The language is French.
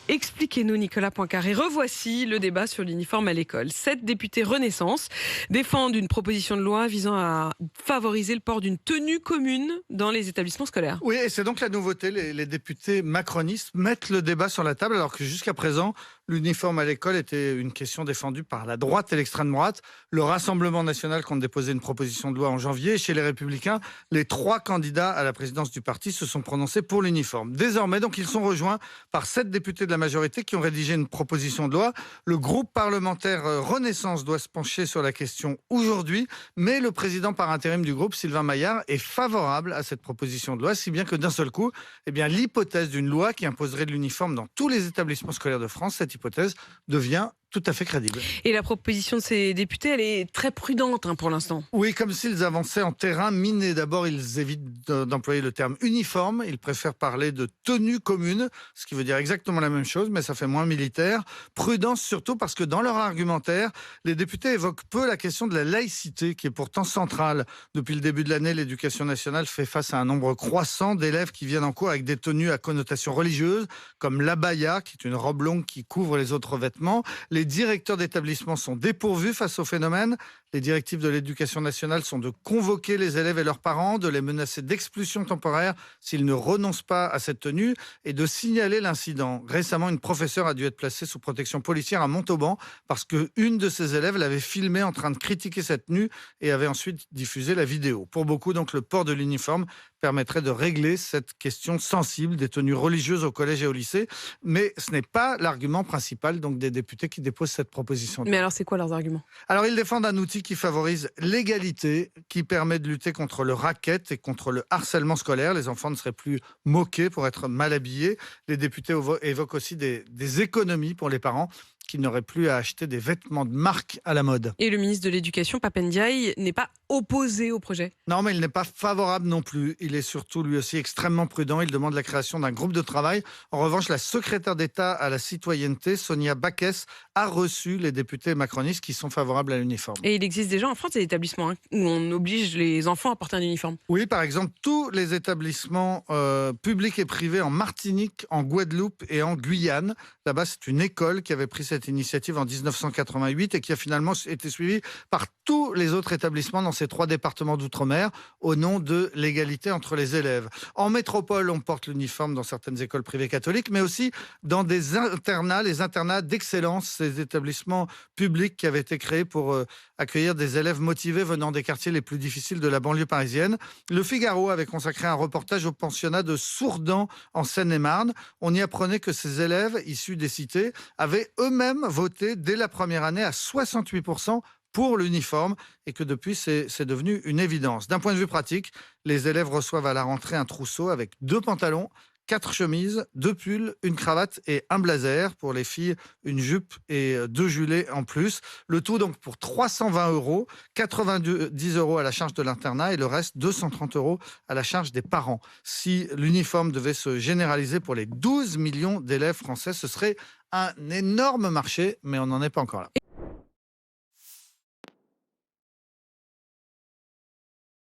Expliquez-nous, Nicolas Poincaré. Revoici le débat sur l'uniforme à l'école. 7 députés Renaissance défendent une proposition de loi visant à favoriser le port d'une tenue commune dans les établissements scolaires. Oui, et c'est donc la nouveauté. Les députés macronistes mettent le débat sur la table, alors que jusqu'à présent, l'uniforme à l'école était une question défendue par la droite et l'extrême droite. Le Rassemblement national compte déposer une proposition de loi en janvier. Et chez les Républicains, les 3 candidats à la présidence du parti se sont prononcés pour l'uniforme. Désormais, donc, ils sont rejoints par 7 députés de la majorité qui ont rédigé une proposition de loi. Le groupe parlementaire Renaissance doit se pencher sur la question aujourd'hui, mais le président par intérim du groupe, Sylvain Maillard, est favorable à cette proposition de loi, si bien que d'un seul coup, l'hypothèse d'une loi qui imposerait de l'uniforme dans tous les établissements scolaires de France, cette hypothèse devient tout à fait crédible. Et la proposition de ces députés, elle est très prudente pour l'instant. Oui, comme s'ils avançaient en terrain miné. D'abord, ils évitent d'employer le terme uniforme. Ils préfèrent parler de tenue commune, ce qui veut dire exactement la même chose, mais ça fait moins militaire. Prudence surtout parce que dans leur argumentaire, les députés évoquent peu la question de la laïcité, qui est pourtant centrale. Depuis le début de l'année, l'éducation nationale fait face à un nombre croissant d'élèves qui viennent en cours avec des tenues à connotation religieuse, comme l'abaya, qui est une robe longue qui couvre les autres vêtements. Les directeurs d'établissement sont dépourvus face au phénomène. Les directives de l'éducation nationale sont de convoquer les élèves et leurs parents, de les menacer d'expulsion temporaire s'ils ne renoncent pas à cette tenue et de signaler l'incident. Récemment, une professeure a dû être placée sous protection policière à Montauban parce qu'une de ses élèves l'avait filmée en train de critiquer cette tenue et avait ensuite diffusé la vidéo. Pour beaucoup, donc, le port de l'uniforme permettrait de régler cette question sensible des tenues religieuses au collège et au lycée. Mais ce n'est pas l'argument principal donc, des députés qui déposent cette proposition de loi. Mais alors, c'est quoi leurs arguments ? Alors, ils défendent un outil qui favorise l'égalité, qui permet de lutter contre le racket et contre le harcèlement scolaire. Les enfants ne seraient plus moqués pour être mal habillés. Les députés évoquent aussi des économies pour les parents qui n'auraient plus à acheter des vêtements de marque à la mode. Et le ministre de l'Éducation, Pap Ndiaye, n'est pas opposé au projet. Non, mais il n'est pas favorable non plus. Il est surtout, lui aussi, extrêmement prudent. Il demande la création d'un groupe de travail. En revanche, la secrétaire d'État à la citoyenneté, Sonia Backès, a reçu les députés macronistes qui sont favorables à l'uniforme. Et il existe déjà en France des établissements où on oblige les enfants à porter un uniforme. Oui, par exemple, tous les établissements publics et privés en Martinique, en Guadeloupe et en Guyane. Là-bas, c'est une école qui avait pris cette initiative en 1988 et qui a finalement été suivie par tous les autres établissements dans ces 3 départements d'outre-mer au nom de l'égalité entre les élèves. En métropole, on porte l'uniforme dans certaines écoles privées catholiques, mais aussi dans des internats, les internats d'excellence, ces établissements publics qui avaient été créés pour accueillir des élèves motivés venant des quartiers les plus difficiles de la banlieue parisienne. Le Figaro avait consacré un reportage au pensionnat de Sourdan en Seine-et-Marne. On y apprenait que ces élèves issus des cités avaient eux-mêmes voté dès la première année à 68% pour l'uniforme et que depuis, c'est devenu une évidence. D'un point de vue pratique, les élèves reçoivent à la rentrée un trousseau avec 2 pantalons, 4 chemises, 2 pulls, une cravate et un blazer. Pour les filles, une jupe et 2 gilets en plus. Le tout donc pour 320 €, 90 € à la charge de l'internat et le reste 230 € à la charge des parents. Si l'uniforme devait se généraliser pour les 12 millions d'élèves français, ce serait un énorme marché, mais on n'en est pas encore là.